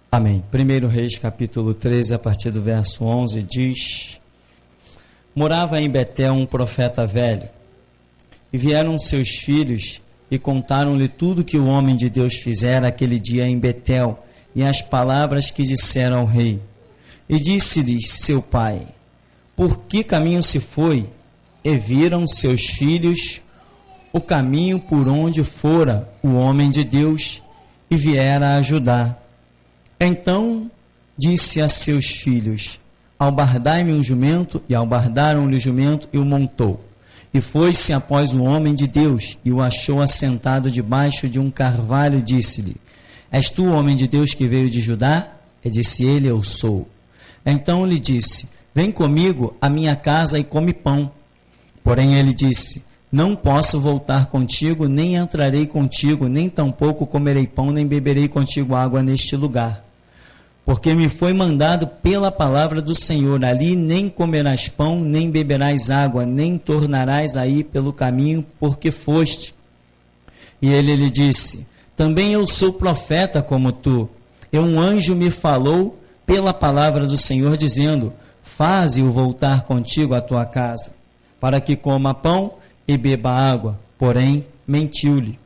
Amém. 1 Reis, capítulo 13, a partir do verso 11, diz: Morava em Betel um profeta velho, e vieram seus filhos e contaram-lhe tudo que o homem de Deus fizera aquele dia em Betel, e as palavras que disseram ao rei. E disse-lhes seu pai: Por que caminho se foi? E viram seus filhos o caminho por onde fora o homem de Deus, e viera ajudar. Então disse a seus filhos: Albardai-me um jumento, e albardaram-lhe o jumento, e o montou. E foi-se após o homem de Deus, e o achou assentado debaixo de um carvalho, e disse-lhe: És tu o homem de Deus que veio de Judá? E disse ele: Eu sou. Então lhe disse: Vem comigo à minha casa e come pão. Porém ele disse: Não posso voltar contigo, nem entrarei contigo, nem tampouco comerei pão, nem beberei contigo água neste lugar. Porque me foi mandado pela palavra do Senhor: ali nem comerás pão, nem beberás água, nem tornarás a ir pelo caminho porque foste. E ele lhe disse: Também eu sou profeta como tu. E um anjo me falou pela palavra do Senhor, dizendo: Faze-o voltar contigo à tua casa, para que coma pão e beba água. Porém, mentiu-lhe.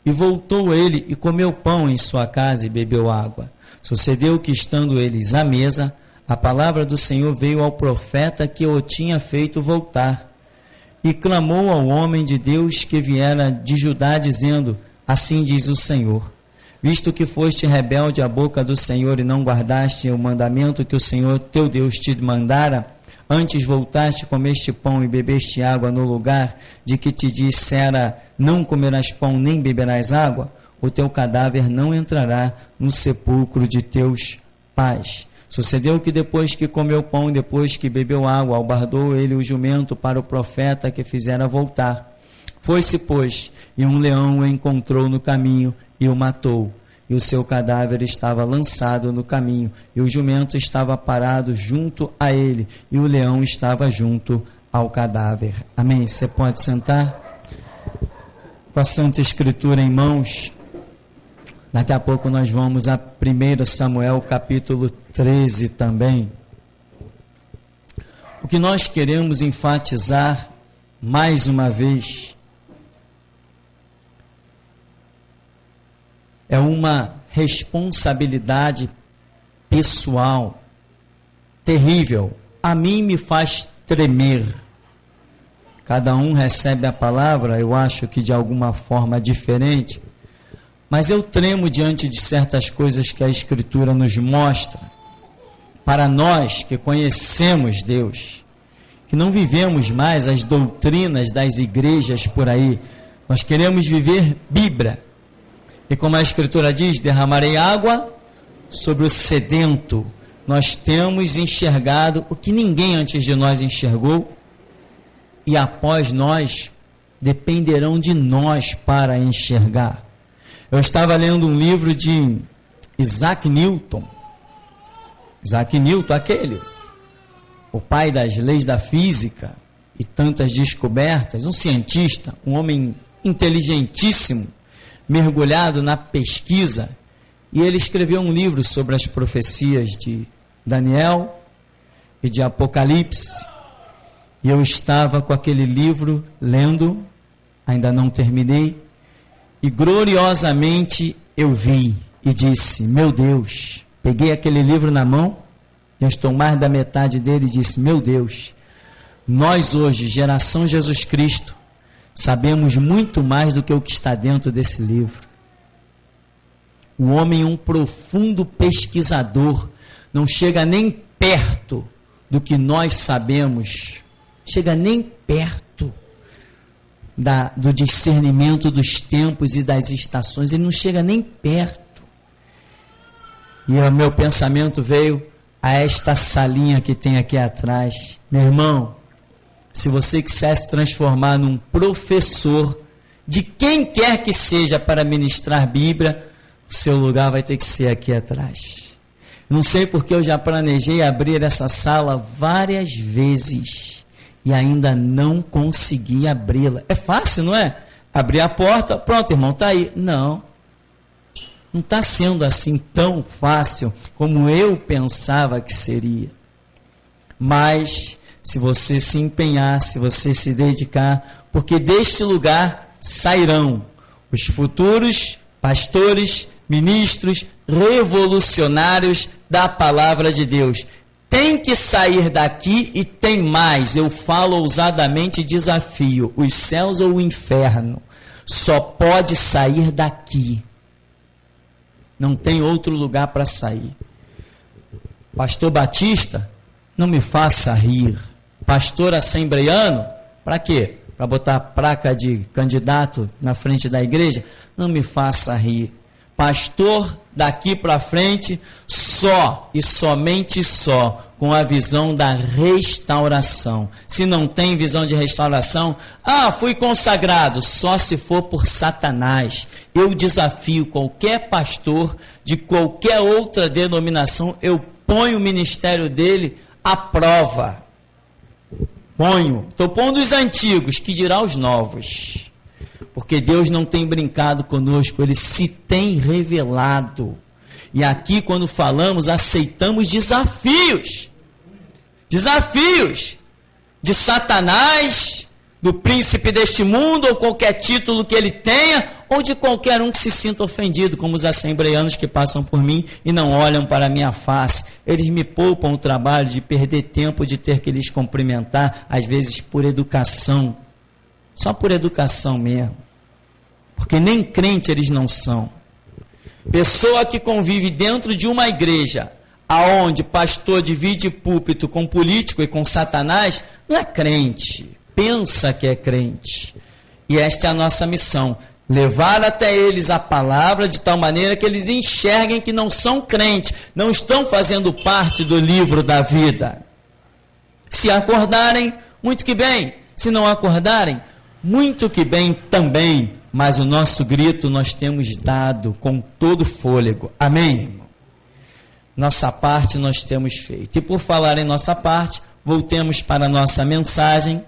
E voltou ele e comeu pão em sua casa e bebeu água. Sucedeu que, estando eles à mesa, a palavra do Senhor veio ao profeta que o tinha feito voltar. E clamou ao homem de Deus que viera de Judá, dizendo: Assim diz o Senhor: Visto que foste rebelde à boca do Senhor e não guardaste o mandamento que o Senhor teu Deus te mandara, antes voltaste, comeste pão e bebeste água no lugar de que te dissera: Não comerás pão nem beberás água, o teu cadáver não entrará no sepulcro de teus pais. Sucedeu que depois que comeu pão e depois que bebeu água, albardou ele o jumento para o profeta que fizera voltar. Foi-se, pois, e um leão o encontrou no caminho e o matou. E o seu cadáver estava lançado no caminho, e o jumento estava parado junto a ele, e o leão estava junto ao cadáver. Amém? Você pode sentar? Com a Santa Escritura em mãos, daqui a pouco nós vamos a 1 Samuel capítulo 13 também. O que nós queremos enfatizar mais uma vez é uma responsabilidade pessoal terrível. A mim me faz tremer. Cada um recebe a palavra, eu acho que de alguma forma diferente, mas eu tremo diante de certas coisas que a Escritura nos mostra. Para nós que conhecemos Deus, que não vivemos mais as doutrinas das igrejas por aí, nós queremos viver Bíblia. E como a Escritura diz: derramarei água sobre o sedento. Nós temos enxergado o que ninguém antes de nós enxergou, e após nós dependerão de nós para enxergar. Eu estava lendo um livro de Isaac Newton. Isaac Newton, o pai das leis da física e tantas descobertas, um cientista, um homem inteligentíssimo, mergulhado na pesquisa, e ele escreveu um livro sobre as profecias de Daniel e de Apocalipse, e eu estava com aquele livro lendo, ainda não terminei, e gloriosamente eu vi e disse: meu Deus, peguei aquele livro na mão, já estou mais da metade dele, e disse: meu Deus, nós hoje, geração Jesus Cristo, sabemos muito mais do que o que está dentro desse livro. O homem é um profundo pesquisador, não chega nem perto do que nós sabemos, chega nem perto do discernimento dos tempos e das estações, ele não chega nem perto. E o meu pensamento veio a esta salinha que tem aqui atrás. Meu irmão, se você quiser se transformar num professor de quem quer que seja para ministrar Bíblia, o seu lugar vai ter que ser aqui atrás. Não sei porque eu já planejei abrir essa sala várias vezes e ainda não consegui abri-la. É fácil, não é? Abrir a porta, pronto, irmão, está aí. Não. Não está sendo assim tão fácil como eu pensava que seria. Mas se você se empenhar, se você se dedicar, porque deste lugar sairão os futuros pastores, ministros, revolucionários da palavra de Deus. Tem que sair daqui e tem mais. Eu falo ousadamente e desafio. Os céus ou o inferno só pode sair daqui. Não tem outro lugar para sair. Pastor Batista, não me faça rir. Pastor assembleiano, para quê? Para botar a placa de candidato na frente da igreja? Não me faça rir. Pastor, daqui para frente, só e somente só com a visão da restauração. Se não tem visão de restauração, fui consagrado, só se for por Satanás. Eu desafio qualquer pastor de qualquer outra denominação, eu ponho o ministério dele à prova. Estou pondo os antigos, que dirá os novos. Porque Deus não tem brincado conosco, Ele se tem revelado. E aqui, quando falamos, aceitamos desafios. Desafios de Satanás, do príncipe deste mundo, ou qualquer título que ele tenha, ou de qualquer um que se sinta ofendido, como os assembleianos que passam por mim e não olham para a minha face. Eles me poupam o trabalho de perder tempo, de ter que lhes cumprimentar, às vezes por educação. Só por educação mesmo. Porque nem crente eles não são. Pessoa que convive dentro de uma igreja, aonde pastor divide púlpito com político e com Satanás, não é crente. Pensa que é crente. E esta é a nossa missão. Levar até eles a palavra de tal maneira que eles enxerguem que não são crentes, não estão fazendo parte do livro da vida. Se acordarem, muito que bem. Se não acordarem, muito que bem também. Mas o nosso grito nós temos dado com todo fôlego. Amém, irmão? Nossa parte nós temos feito. E por falar em nossa parte, voltemos para a nossa mensagem,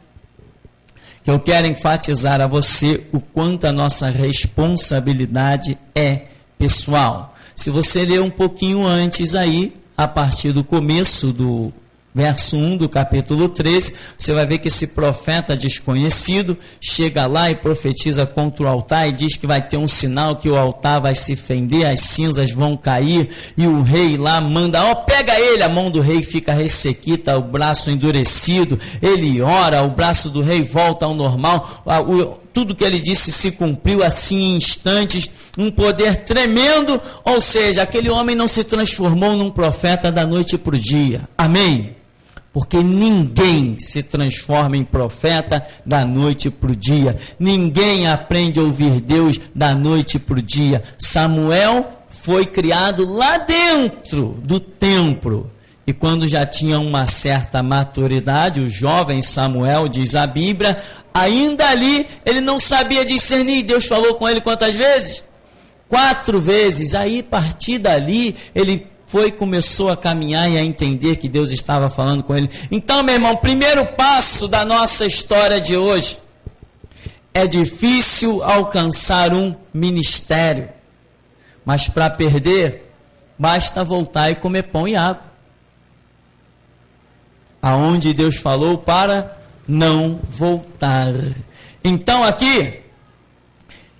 que eu quero enfatizar a você o quanto a nossa responsabilidade é pessoal. Se você ler um pouquinho antes aí, a partir do começo do verso 1 do capítulo 13, você vai ver que esse profeta desconhecido chega lá e profetiza contra o altar e diz que vai ter um sinal, que o altar vai se fender, as cinzas vão cair, e o rei lá manda, pega ele, a mão do rei fica ressequida, o braço endurecido, ele ora, o braço do rei volta ao normal, tudo que ele disse se cumpriu assim em instantes, um poder tremendo, ou seja, aquele homem não se transformou num profeta da noite para o dia. Amém? Porque ninguém se transforma em profeta da noite para o dia. Ninguém aprende a ouvir Deus da noite para o dia. Samuel foi criado lá dentro do templo. E quando já tinha uma certa maturidade, o jovem Samuel, diz a Bíblia, ainda ali ele não sabia discernir. Deus falou com ele quantas vezes? 4 vezes. Aí, a partir dali, ele começou a caminhar e a entender que Deus estava falando com ele. Então, meu irmão, primeiro passo da nossa história de hoje, é difícil alcançar um ministério, mas para perder, basta voltar e comer pão e água. Aonde Deus falou para não voltar. Então aqui,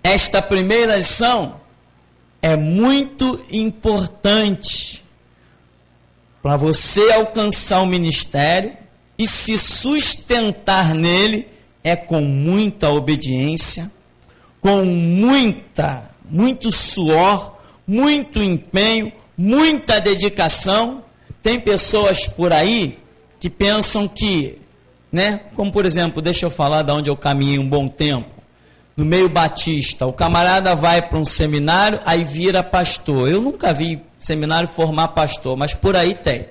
esta primeira lição é muito importante para você alcançar o ministério e se sustentar nele, é com muita obediência, com muito suor, muito empenho, muita dedicação. Tem pessoas por aí que pensam que, como por exemplo, deixa eu falar de onde eu caminhei um bom tempo, no meio batista, o camarada vai para um seminário, aí vira pastor. Eu nunca vi seminário formar pastor, mas por aí tem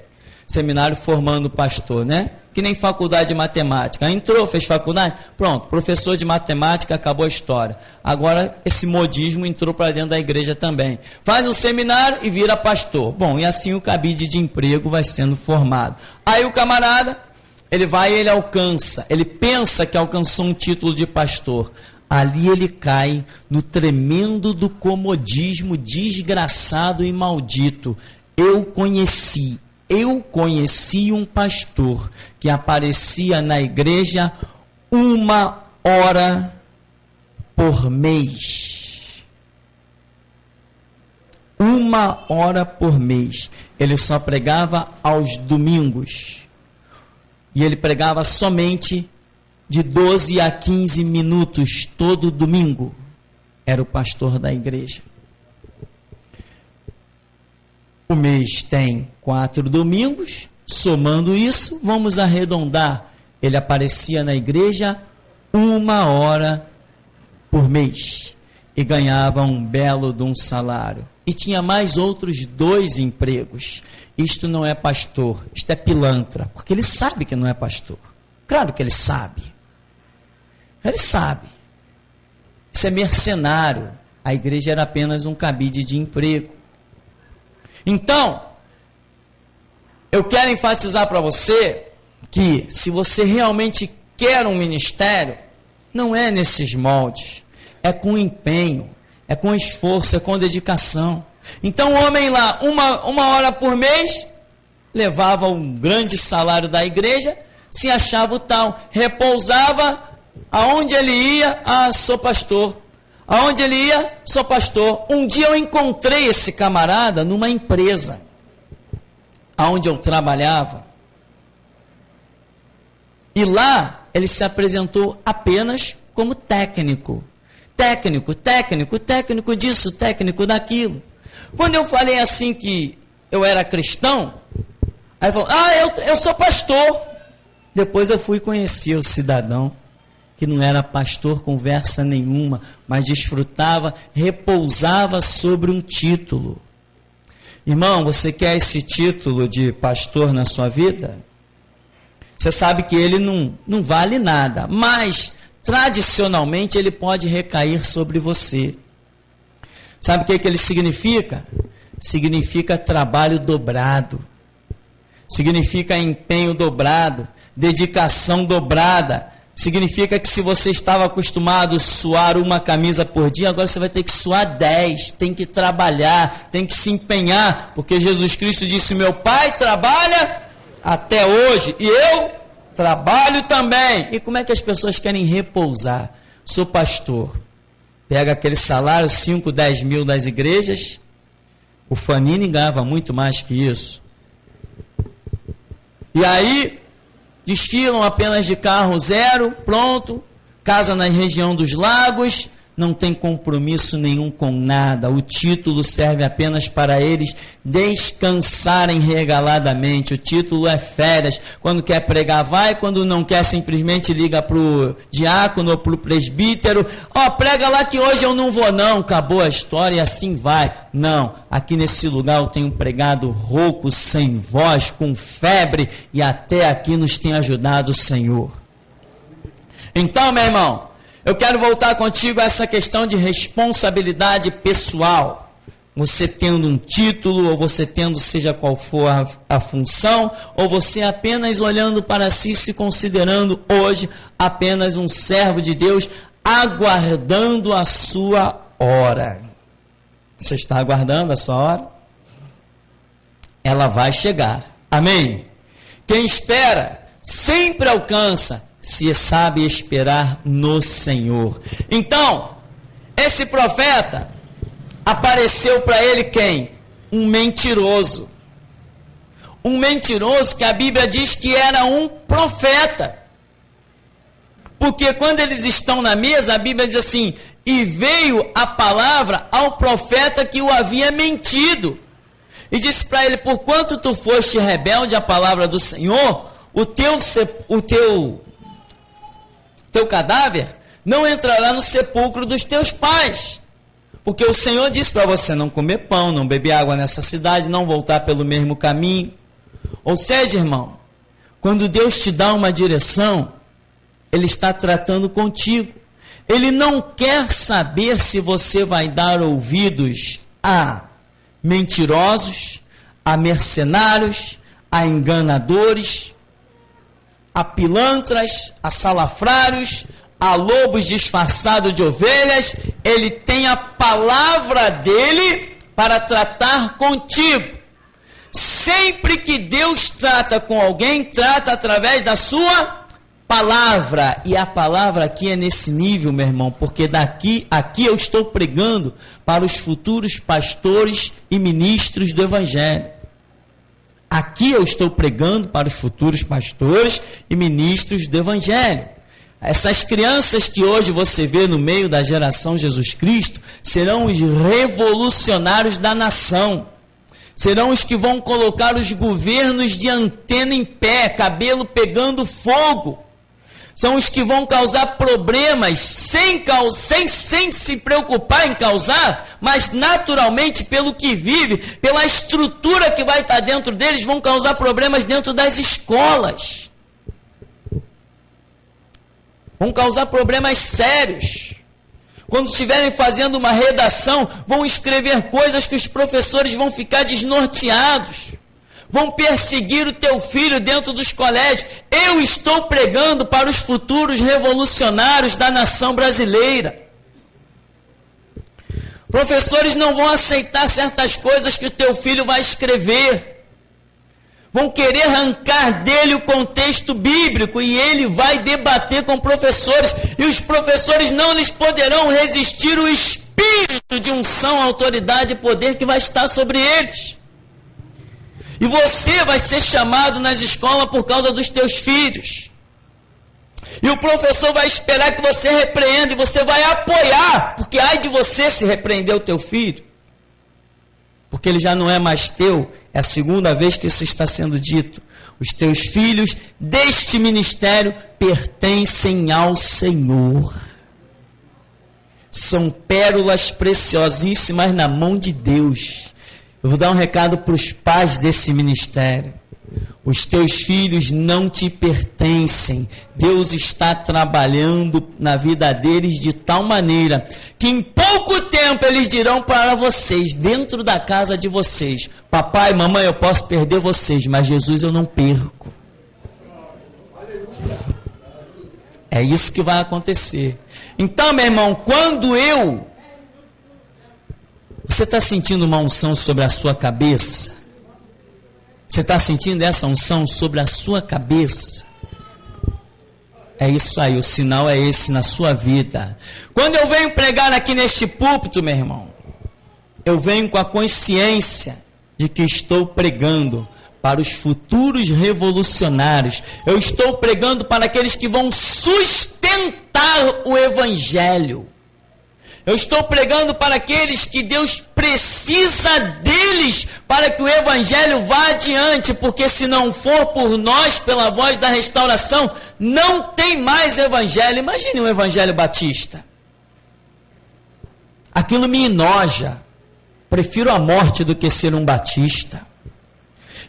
seminário formando pastor, que nem faculdade de matemática. Entrou, fez faculdade, pronto, professor de matemática, acabou a história. Agora esse modismo entrou para dentro da igreja também. Faz um seminário e vira pastor. Bom, e assim o cabide de emprego vai sendo formado. Aí o camarada, ele vai e ele alcança, ele pensa que alcançou um título de pastor. ali ele cai no tremendo do comodismo desgraçado e maldito. Eu conheci um pastor que aparecia na igreja 1 hora por mês. 1 hora por mês. Ele só pregava aos domingos. E ele pregava somente de 12 a 15 minutos todo domingo. Era o pastor da igreja. O mês tem 4 domingos. Somando isso, vamos arredondar. Ele aparecia na igreja 1 hora por mês. E ganhava um belo de um salário. E tinha mais outros 2 empregos. Isto não é pastor, isto é pilantra. Porque ele sabe que não é pastor. Claro que ele sabe. Ele sabe. Isso é mercenário. A igreja era apenas um cabide de emprego. Então, eu quero enfatizar para você que se você realmente quer um ministério, não é nesses moldes. É com empenho, é com esforço, é com dedicação. Então o homem lá, uma hora por mês, levava um grande salário da igreja, se achava o tal, repousava, aonde ele ia, sou pastor. Aonde ele ia, sou pastor. Um dia eu encontrei esse camarada numa empresa, aonde eu trabalhava, e lá ele se apresentou apenas como técnico. Técnico disso, técnico daquilo. Quando eu falei assim que eu era cristão, aí ele falou, eu sou pastor. Depois eu fui conhecer o cidadão, que não era pastor conversa nenhuma, mas desfrutava, repousava sobre um título. Irmão, você quer esse título de pastor na sua vida? Você sabe que ele não vale nada, mas tradicionalmente ele pode recair sobre você. Sabe o que ele significa? Significa trabalho dobrado, significa empenho dobrado, dedicação dobrada. Significa que se você estava acostumado a suar uma camisa por dia, agora você vai ter que suar 10, tem que trabalhar, tem que se empenhar, porque Jesus Cristo disse, meu Pai trabalha até hoje, e eu trabalho também. E como é que as pessoas querem repousar? Sou pastor. Pega aquele salário, 5, 10 mil das igrejas, o Fanini ganhava muito mais que isso. E aí, desfilam apenas de carro zero, pronto, casa na região dos lagos, não tem compromisso nenhum com nada. O título serve apenas para eles descansarem regaladamente. O título é férias. Quando quer pregar, vai. Quando não quer, simplesmente liga para o diácono ou para o presbítero. Prega lá que hoje eu não vou não. Acabou a história e assim vai. Não, aqui nesse lugar eu tenho pregado rouco, sem voz, com febre. E até aqui nos tem ajudado o Senhor. Então, meu irmão, eu quero voltar contigo a essa questão de responsabilidade pessoal. Você tendo um título, ou você tendo seja qual for a função, ou você apenas olhando para si, se considerando hoje apenas um servo de Deus, aguardando a sua hora. Você está aguardando a sua hora? Ela vai chegar. Amém? Quem espera sempre alcança, se sabe esperar no Senhor. Então, esse profeta apareceu para ele quem? Um mentiroso. Um mentiroso que a Bíblia diz que era um profeta. Porque quando eles estão na mesa, a Bíblia diz assim, e veio a palavra ao profeta que o havia mentido. E disse para ele, porquanto tu foste rebelde à palavra do Senhor, o teu cadáver não entrará no sepulcro dos teus pais. Porque o Senhor disse para você não comer pão, não beber água nessa cidade, não voltar pelo mesmo caminho. Ou seja, irmão, quando Deus te dá uma direção, Ele está tratando contigo. Ele não quer saber se você vai dar ouvidos a mentirosos, a mercenários, a enganadores, a pilantras, a salafrários, a lobos disfarçados de ovelhas, ele tem a palavra dele para tratar contigo. Sempre que Deus trata com alguém, trata através da sua palavra. E a palavra aqui é nesse nível, meu irmão, porque aqui eu estou pregando para os futuros pastores e ministros do Evangelho. Aqui eu estou pregando para os futuros pastores e ministros do Evangelho. Essas crianças que hoje você vê no meio da geração Jesus Cristo serão os revolucionários da nação. Serão os que vão colocar os governos de antena em pé, cabelo pegando fogo. São os que vão causar problemas sem se preocupar em causar, mas naturalmente pelo que vive, pela estrutura que vai estar dentro deles, vão causar problemas dentro das escolas. Vão causar problemas sérios. Quando estiverem fazendo uma redação, vão escrever coisas que os professores vão ficar desnorteados. Vão perseguir o teu filho dentro dos colégios. Eu estou pregando para os futuros revolucionários da nação brasileira. Professores não vão aceitar certas coisas que o teu filho vai escrever. Vão querer arrancar dele o contexto bíblico e ele vai debater com professores. E os professores não lhes poderão resistir o espírito de unção, autoridade e poder que vai estar sobre eles. E você vai ser chamado nas escolas por causa dos teus filhos. E o professor vai esperar que você repreenda e você vai apoiar, porque ai de você se repreender o teu filho. Porque ele já não é mais teu, é a segunda vez que isso está sendo dito. Os teus filhos deste ministério pertencem ao Senhor. São pérolas preciosíssimas na mão de Deus. Eu vou dar um recado para os pais desse ministério. Os teus filhos não te pertencem. Deus está trabalhando na vida deles de tal maneira que em pouco tempo eles dirão para vocês, dentro da casa de vocês: papai, mamãe, eu posso perder vocês, mas Jesus eu não perco. É isso que vai acontecer. Então, meu irmão, você está sentindo uma unção sobre a sua cabeça? Você está sentindo essa unção sobre a sua cabeça? É isso aí, o sinal é esse na sua vida. Quando eu venho pregar aqui neste púlpito, meu irmão, eu venho com a consciência de que estou pregando para os futuros revolucionários. Eu estou pregando para aqueles que vão sustentar o Evangelho. Eu estou pregando para aqueles que Deus precisa deles para que o Evangelho vá adiante, porque se não for por nós, pela voz da restauração, não tem mais Evangelho. Imagine um Evangelho batista. Aquilo me enoja. Prefiro a morte do que ser um batista.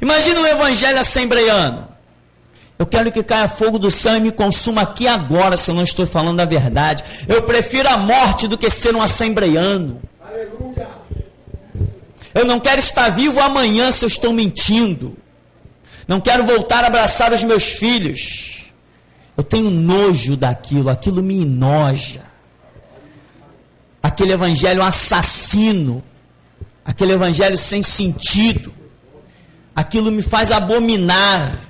Imagine um Evangelho assembleiano. Eu quero que caia fogo do céu e me consuma aqui agora, se eu não estou falando a verdade. Eu prefiro a morte do que ser um assembleiano. Aleluia. Eu não quero estar vivo amanhã se eu estou mentindo. Não quero voltar a abraçar os meus filhos. Eu tenho nojo daquilo, aquilo me enoja. Aquele evangelho assassino, aquele evangelho sem sentido, aquilo me faz abominar.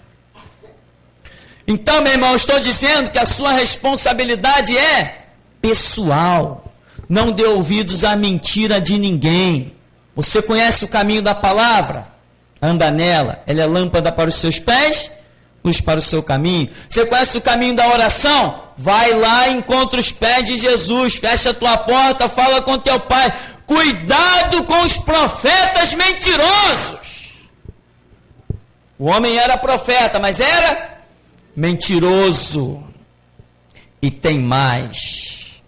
Então, meu irmão, eu estou dizendo que a sua responsabilidade é pessoal. Não dê ouvidos à mentira de ninguém. Você conhece o caminho da palavra? Anda nela. Ela é lâmpada para os seus pés, luz para o seu caminho. Você conhece o caminho da oração? Vai lá e encontra os pés de Jesus. Fecha a tua porta, fala com teu pai. Cuidado com os profetas mentirosos. O homem era profeta, mas era mentiroso. E tem mais.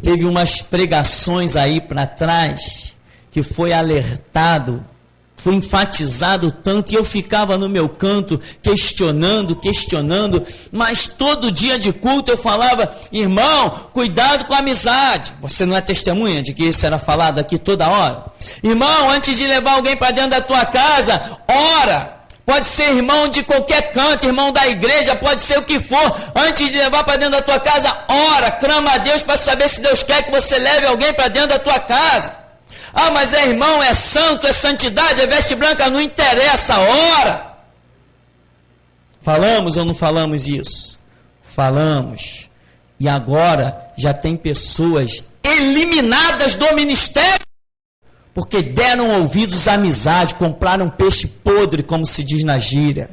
Teve umas pregações aí para trás que foi alertado, foi enfatizado tanto, e eu ficava no meu canto questionando, mas todo dia de culto eu falava: irmão, cuidado com a amizade. Você não é testemunha de que isso era falado aqui toda hora? Irmão, antes de levar alguém para dentro da tua casa, ora. Pode ser irmão de qualquer canto, irmão da igreja, pode ser o que for. Antes de levar para dentro da tua casa, ora, clama a Deus para saber se Deus quer que você leve alguém para dentro da tua casa. Ah, mas é irmão, é santo, é santidade, é veste branca, não interessa, ora. Falamos ou não falamos isso? Falamos. E agora já tem pessoas eliminadas do ministério, porque deram ouvidos à amizade, compraram peixe podre, como se diz na gíria.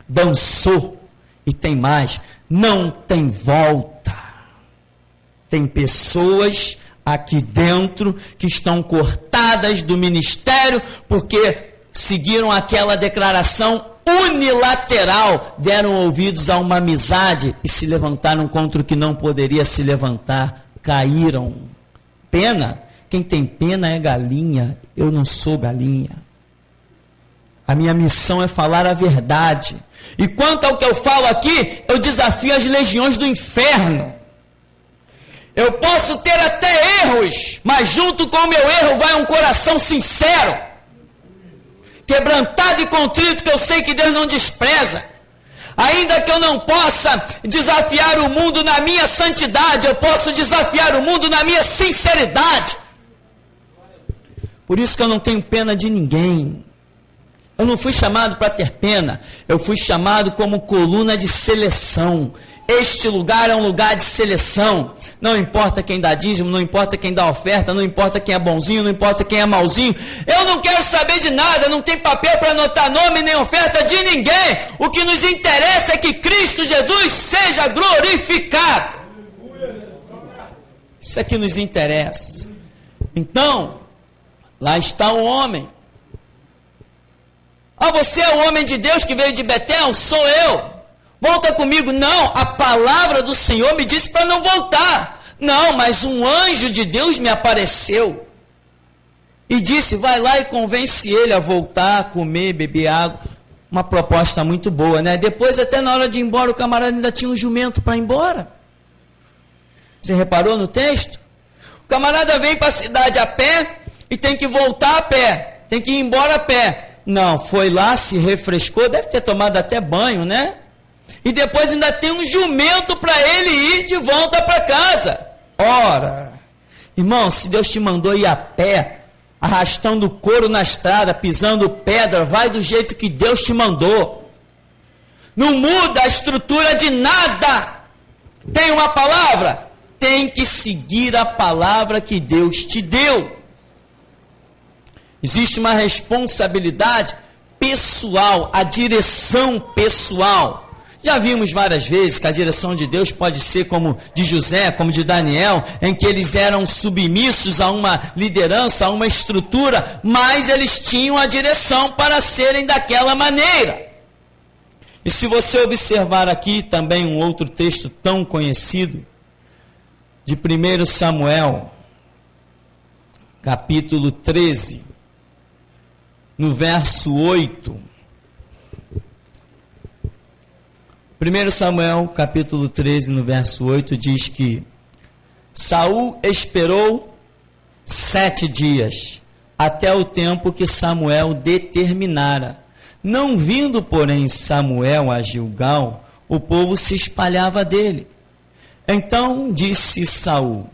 Dançou. E tem mais, não tem volta. Tem pessoas aqui dentro que estão cortadas do ministério, porque seguiram aquela declaração unilateral, deram ouvidos a uma amizade e se levantaram contra o que não poderia se levantar, caíram. Pena. Quem tem pena é galinha, eu não sou galinha. A minha missão é falar a verdade. E quanto ao que eu falo aqui, eu desafio as legiões do inferno. Eu posso ter até erros, mas junto com o meu erro vai um coração sincero, quebrantado e contrito, que eu sei que Deus não despreza. Ainda que eu não possa desafiar o mundo na minha santidade, eu posso desafiar o mundo na minha sinceridade. Por isso que eu não tenho pena de ninguém. Eu não fui chamado para ter pena. Eu fui chamado como coluna de seleção. Este lugar é um lugar de seleção. Não importa quem dá dízimo, não importa quem dá oferta, não importa quem é bonzinho, não importa quem é malzinho. Eu não quero saber de nada, não tem papel para anotar nome nem oferta de ninguém. O que nos interessa é que Cristo Jesus seja glorificado. Isso é que nos interessa. Então, lá está o homem. Ah, você é o homem de Deus que veio de Betel? Sou eu. Volta comigo. Não, a palavra do Senhor me disse para não voltar. Não, mas um anjo de Deus me apareceu e disse, vai lá e convence ele a voltar, comer, beber água. Uma proposta muito boa, né? Depois, até na hora de ir embora, o camarada ainda tinha um jumento para ir embora. Você reparou no texto? O camarada vem para a cidade a pé e tem que voltar a pé, tem que ir embora a pé. Não, foi lá, se refrescou, deve ter tomado até banho, né? E depois ainda tem um jumento para ele ir de volta para casa. Ora, irmão, se Deus te mandou ir a pé, arrastando couro na estrada, pisando pedra, vai do jeito que Deus te mandou. Não muda a estrutura de nada. Tem uma palavra? Tem que seguir a palavra que Deus te deu. Existe uma responsabilidade pessoal, a direção pessoal. Já vimos várias vezes que a direção de Deus pode ser como de José, como de Daniel, em que eles eram submissos a uma liderança, a uma estrutura, mas eles tinham a direção para serem daquela maneira. E se você observar aqui também um outro texto tão conhecido, de 1 Samuel, capítulo 13, no verso 8. 1 Samuel, capítulo 13, no verso 8, diz que Saul esperou 7 dias, até o tempo que Samuel determinara. Não vindo, porém, Samuel a Gilgal, o povo se espalhava dele. Então disse Saul,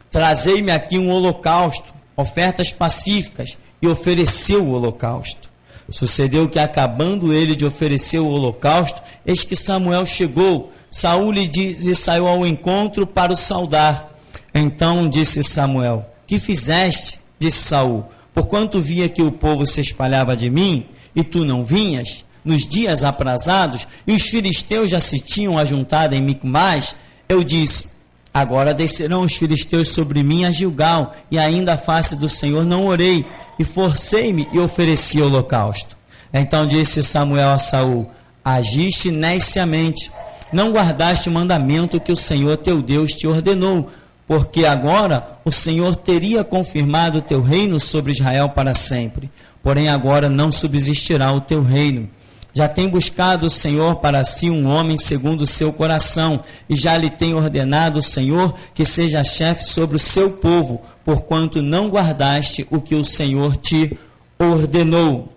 trazei-me aqui um holocausto, ofertas pacíficas, e ofereceu o holocausto. Sucedeu que, acabando ele de oferecer o holocausto, eis que Samuel chegou. Saul lhe disse e saiu ao encontro para o saudar. Então disse Samuel, que fizeste? Disse Saul, porquanto via que o povo se espalhava de mim, e tu não vinhas, nos dias aprazados, e os filisteus já se tinham ajuntado em Micmás, eu disse, agora descerão os filisteus sobre mim a Gilgal, e ainda a face do Senhor não orei, e forcei-me e ofereci o holocausto. Então disse Samuel a Saul, agiste neciamente, não guardaste o mandamento que o Senhor teu Deus te ordenou, porque agora o Senhor teria confirmado o teu reino sobre Israel para sempre. Porém agora não subsistirá o teu reino. Já tem buscado o Senhor para si um homem segundo o seu coração, e já lhe tem ordenado o Senhor que seja chefe sobre o seu povo, porquanto não guardaste o que o Senhor te ordenou.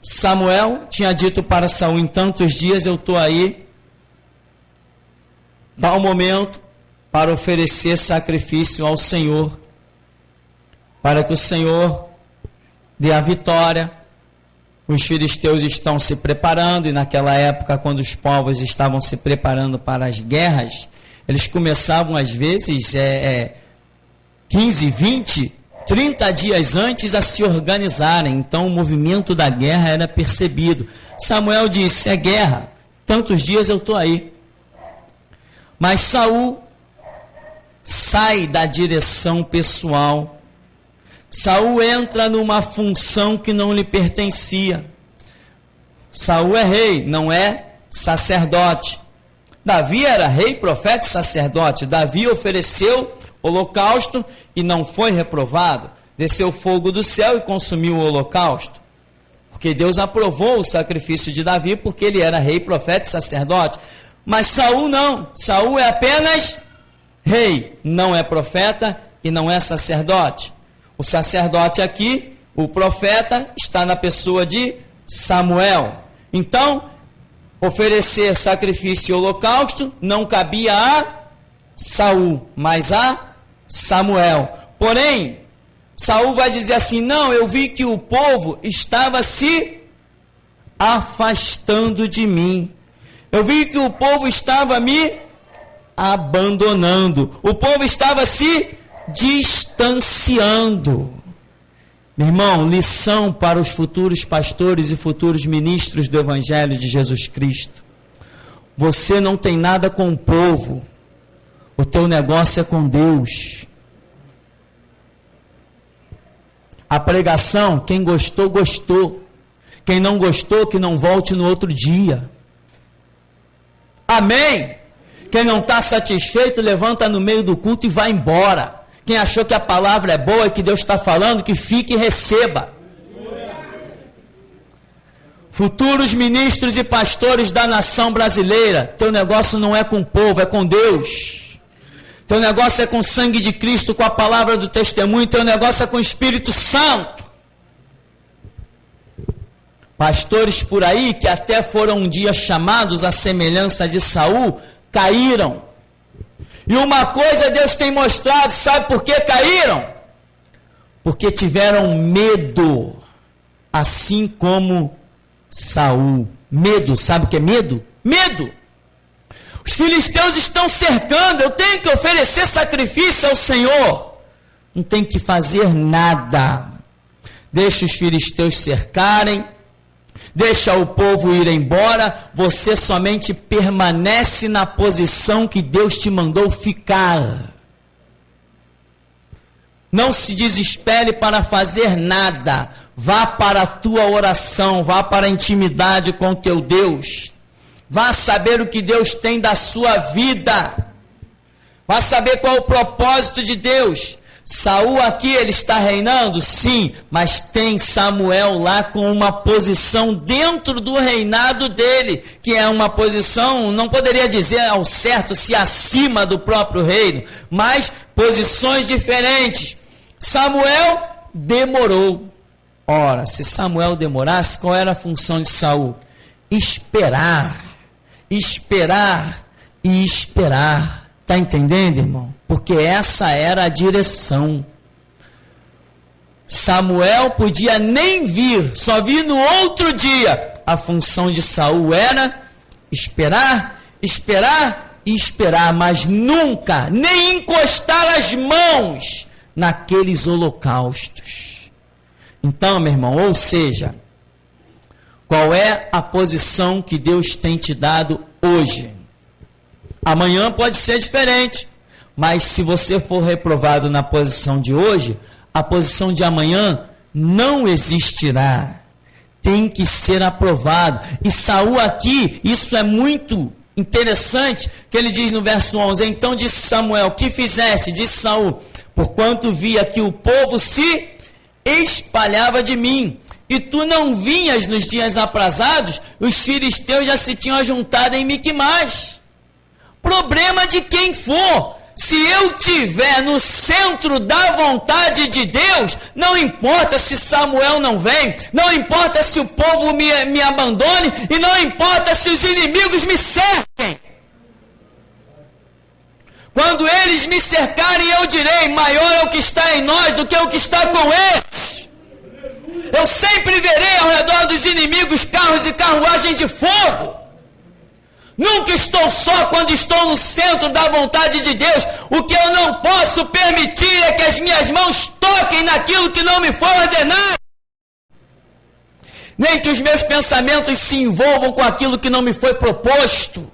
Samuel tinha dito para Saul: em tantos dias eu estou aí, dá um momento para oferecer sacrifício ao Senhor, para que o Senhor dê a vitória. Os filisteus estão se preparando, e naquela época, quando os povos estavam se preparando para as guerras, eles começavam às vezes 15, 20, 30 dias antes a se organizarem. Então o movimento da guerra era percebido. Samuel disse: é guerra, tantos dias eu estou aí. Mas Saul sai da direção pessoal. Saul entra numa função que não lhe pertencia. Saul é rei, não é sacerdote. Davi era rei, profeta e sacerdote. Davi ofereceu holocausto e não foi reprovado. Desceu fogo do céu e consumiu o holocausto. Porque Deus aprovou o sacrifício de Davi, porque ele era rei, profeta e sacerdote. Mas Saul não. Saul é apenas rei, não é profeta e não é sacerdote. O sacerdote aqui, o profeta, está na pessoa de Samuel. Então, oferecer sacrifício e holocausto não cabia a Saul, mas a Samuel. Porém, Saul vai dizer assim: não, eu vi que o povo estava se afastando de mim. Eu vi que o povo estava me abandonando. O povo estava se distanciando. Meu irmão, lição para os futuros pastores e futuros ministros do Evangelho de Jesus Cristo. Você não tem nada com o povo. O teu negócio é com Deus. A pregação, quem gostou, gostou. Quem não gostou, que não volte no outro dia. Amém? Quem não está satisfeito, levanta no meio do culto e vai embora. Quem achou que a palavra é boa e que Deus está falando, que fique e receba. Futuros ministros e pastores da nação brasileira, teu negócio não é com o povo, é com Deus. Teu negócio é com o sangue de Cristo, com a palavra do testemunho. Teu negócio é com o Espírito Santo. Pastores por aí que até foram um dia chamados à semelhança de Saul, caíram. E uma coisa Deus tem mostrado, sabe por que caíram? Porque tiveram medo, assim como Saul. Medo, sabe o que é medo? Medo! Os filisteus estão cercando, eu tenho que oferecer sacrifício ao Senhor. Não tem que fazer nada. Deixa os filisteus cercarem, deixa o povo ir embora, você somente permanece na posição que Deus te mandou ficar. Não se desespere para fazer nada. Vá para a tua oração, vá para a intimidade com teu Deus. Vá saber o que Deus tem da sua vida. Vá saber qual é o propósito de Deus. Saul aqui, ele está reinando? Sim, mas tem Samuel lá com uma posição dentro do reinado dele, que é uma posição, não poderia dizer ao certo se acima do próprio reino, mas posições diferentes. Samuel demorou. Ora, se Samuel demorasse, qual era a função de Saul? Esperar, esperar e esperar. Está entendendo, irmão? Porque essa era a direção. Samuel podia nem vir, só vir no outro dia. A função de Saul era esperar, esperar e esperar, mas nunca, nem encostar as mãos naqueles holocaustos. Então, meu irmão, ou seja, qual é a posição que Deus tem te dado hoje? Amanhã pode ser diferente, mas se você for reprovado na posição de hoje, a posição de amanhã não existirá. Tem que ser aprovado. E Saul aqui, isso é muito interessante, que ele diz no verso 11, então disse Samuel, que fizeste? Disse Saul, porquanto via que o povo se espalhava de mim, e tu não vinhas nos dias aprazados, os filisteus já se tinham ajuntado em Miquimás. Problema de quem for. se eu estiver no centro da vontade de Deus, não importa se Samuel não vem, não importa se o povo me abandone, e não importa se os inimigos me cerquem. Quando eles me cercarem, eu direi, maior é o que está em nós do que o que está com eles. Eu sempre verei ao redor dos inimigos carros e carruagens de fogo. Nunca estou só quando estou no centro da vontade de Deus. O que eu não posso permitir é que as minhas mãos toquem naquilo que não me foi ordenado. Nem que os meus pensamentos se envolvam com aquilo que não me foi proposto.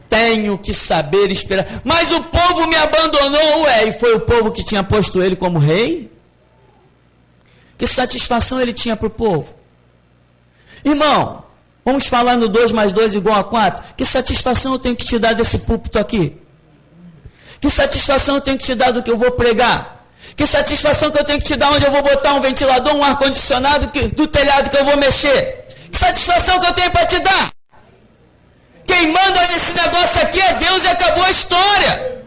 Tenho que saber esperar. Mas o povo me abandonou, e foi o povo que tinha posto ele como rei? Que satisfação ele tinha para o povo? Irmão, vamos falar no 2 mais 2 igual a 4. Que satisfação eu tenho que te dar desse púlpito aqui? Que satisfação eu tenho que te dar do que eu vou pregar? Que satisfação que eu tenho que te dar onde eu vou botar um ventilador, um ar-condicionado do telhado que eu vou mexer? Que satisfação que eu tenho para te dar? Quem manda nesse negócio aqui é Deus e acabou a história.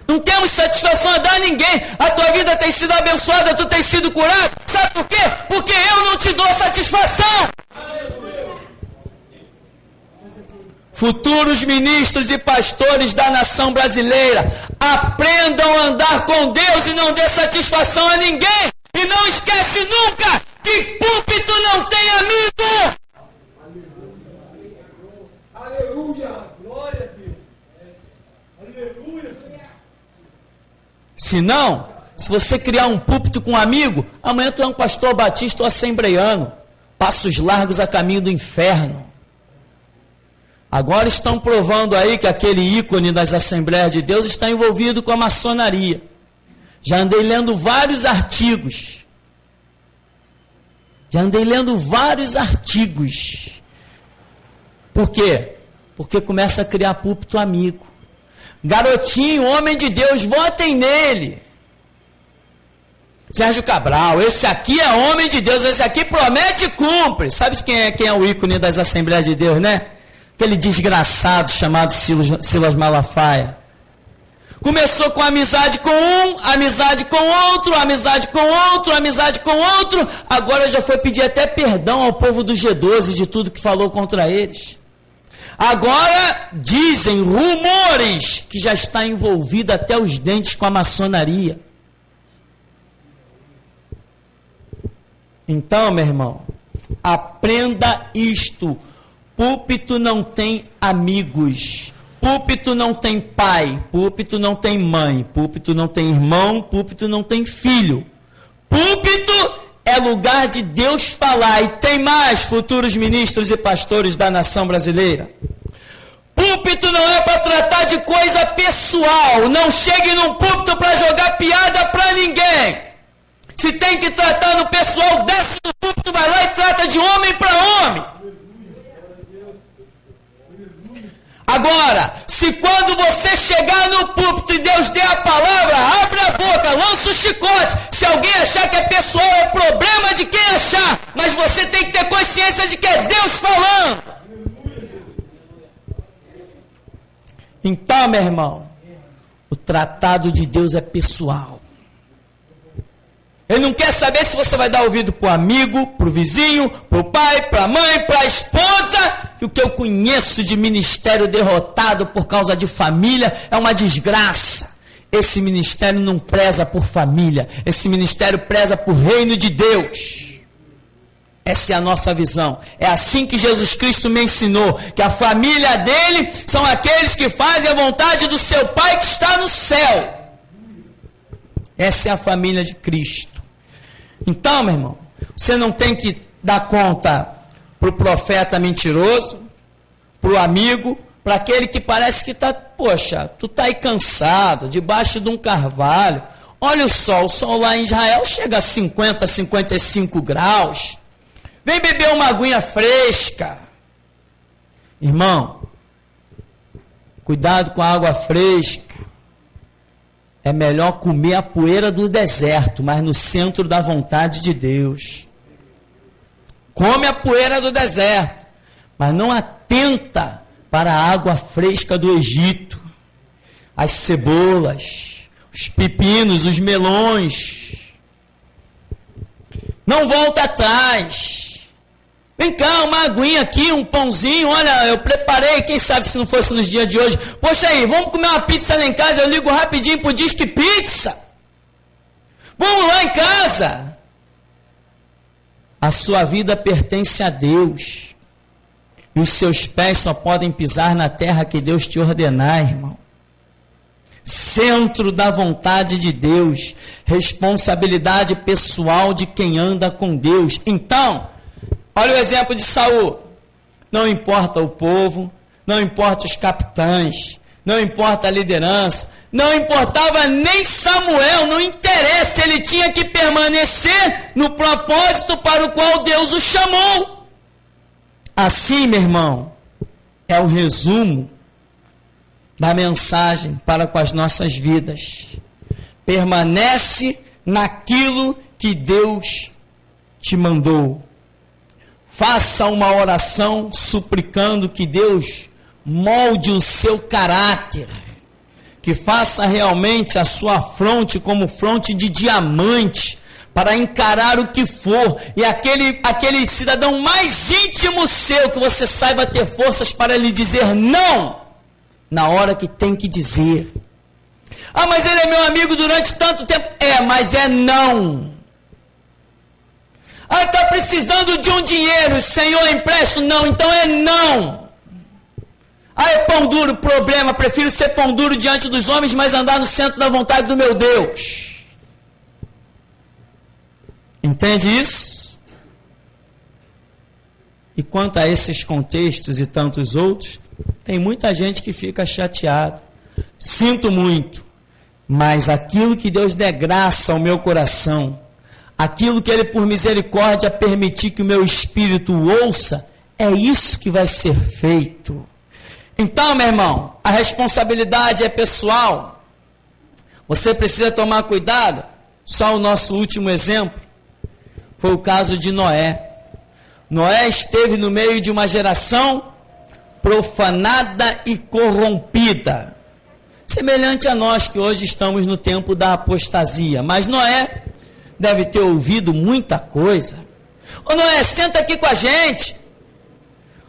Não temos satisfação a dar a ninguém. A tua vida tem sido abençoada, tu tem sido curado. Sabe por quê? Porque eu não te dou satisfação. Futuros ministros e pastores da nação brasileira, aprendam a andar com Deus e não dê satisfação a ninguém. E não esquece nunca que púlpito não tem amigo. Aleluia! Glória a Deus! Aleluia! Se não, se você criar um púlpito com um amigo, amanhã tu é um pastor batista ou assembleiano. Passos largos a caminho do inferno. Agora estão provando aí que aquele ícone das Assembleias de Deus está envolvido com a maçonaria. Já andei lendo vários artigos. Por quê? Porque começa a criar púlpito amigo. Garotinho, homem de Deus, votem nele. Sérgio Cabral, esse aqui é homem de Deus, esse aqui promete e cumpre. Sabe quem é o ícone das Assembleias de Deus, né? Aquele desgraçado chamado Silas Malafaia. Começou com amizade com um, amizade com outro, amizade com outro, amizade com outro. Agora já foi pedir até perdão ao povo do G12 de tudo que falou contra eles. Agora dizem rumores que já está envolvido até os dentes com a maçonaria. Então, meu irmão, aprenda isto. Púlpito não tem amigos, púlpito não tem pai, púlpito não tem mãe, púlpito não tem irmão, púlpito não tem filho. Púlpito é lugar de Deus falar. E tem mais, futuros ministros e pastores da nação brasileira. Púlpito não é para tratar de coisa pessoal. Não chegue num púlpito para jogar piada para ninguém. Se tem que tratar no pessoal, desce do púlpito, vai lá e trata de homem para homem. Agora, se quando você chegar no púlpito e Deus der a palavra, abre a boca, lança o chicote. Se alguém achar que é pessoal, é problema de quem achar. Mas você tem que ter consciência de que é Deus falando. Então, meu irmão, o tratado de Deus é pessoal. Ele não quer saber se você vai dar ouvido para o amigo, para o vizinho, para o pai, para a mãe, para a esposa. Que o que eu conheço de ministério derrotado por causa de família é uma desgraça. Esse ministério não preza por família. Esse ministério preza por reino de Deus. Essa é a nossa visão. É assim que Jesus Cristo me ensinou. Que a família dele são aqueles que fazem a vontade do seu Pai que está no céu. Essa é a família de Cristo. Então, meu irmão, você não tem que dar conta para o profeta mentiroso, para o amigo, para aquele que parece que está, poxa, tu está aí cansado, debaixo de um carvalho. Olha o sol lá em Israel chega a 50, 55 graus. Vem beber uma aguinha fresca. Irmão, cuidado com a água fresca. É melhor comer a poeira do deserto, mas no centro da vontade de Deus. Come a poeira do deserto, mas não atenta para a água fresca do Egito. as cebolas, os pepinos, os melões. Não volta atrás. Vem cá, uma aguinha aqui, um pãozinho, olha, eu preparei, quem sabe se não fosse nos dias de hoje. Poxa aí, vamos comer uma pizza lá em casa, eu ligo rapidinho pro Disque Pizza. Vamos lá em casa. A sua vida pertence a Deus. E os seus pés só podem pisar na terra que Deus te ordenar, irmão. Centro da vontade de Deus. Responsabilidade pessoal de quem anda com Deus. Então, olha o exemplo de Saul. Não importa o povo, não importa os capitães, não importa a liderança, não importava nem Samuel, não interessa, ele tinha que permanecer no propósito para o qual Deus o chamou. Assim, meu irmão, é o resumo da mensagem para com as nossas vidas. Permanece naquilo que Deus te mandou. Faça uma oração suplicando que Deus molde o seu caráter, que faça realmente a sua fronte como fronte de diamante, para encarar o que for, e aquele cidadão mais íntimo seu, que você saiba ter forças para lhe dizer não, na hora que tem que dizer. Ah, mas ele é meu amigo durante tanto tempo. Mas é não. Ah, está precisando de um dinheiro, Senhor, empresto? Não, então é não. Ah, é pão duro, problema, prefiro ser pão duro diante dos homens, mas andar no centro da vontade do meu Deus. Entende isso? E quanto a esses contextos e tantos outros, tem muita gente que fica chateado. Sinto muito, mas aquilo que Deus der graça ao meu coração, aquilo que Ele por misericórdia permitir que o meu espírito ouça, é isso que vai ser feito. Então, meu irmão, a responsabilidade é pessoal. Você precisa tomar cuidado. Só o nosso último exemplo foi o caso de Noé. Noé esteve no meio de uma geração profanada e corrompida, semelhante a nós que hoje estamos no tempo da apostasia. Mas Noé deve ter ouvido muita coisa. Ô Noé, senta aqui com a gente.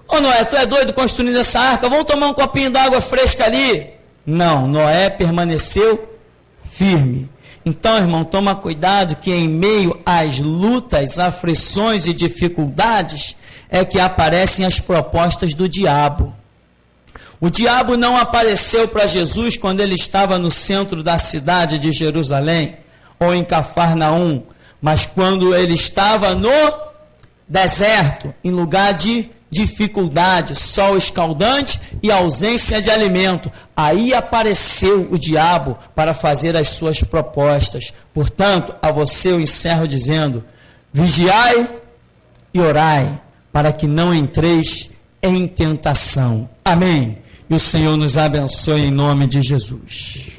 Ô Noé, tu é doido construindo essa arca? Vamos tomar um copinho d'água fresca ali? Não, Noé permaneceu firme. Então, irmão, toma cuidado que em meio às lutas, aflições e dificuldades é que aparecem as propostas do diabo. O diabo não apareceu para Jesus quando ele estava no centro da cidade de Jerusalém ou em Cafarnaum, mas quando ele estava no deserto, em lugar de dificuldade, sol escaldante e ausência de alimento. Aí apareceu o diabo para fazer as suas propostas. Portanto, a você eu encerro dizendo: vigiai e orai, para que não entreis em tentação. Amém. E o Senhor nos abençoe em nome de Jesus.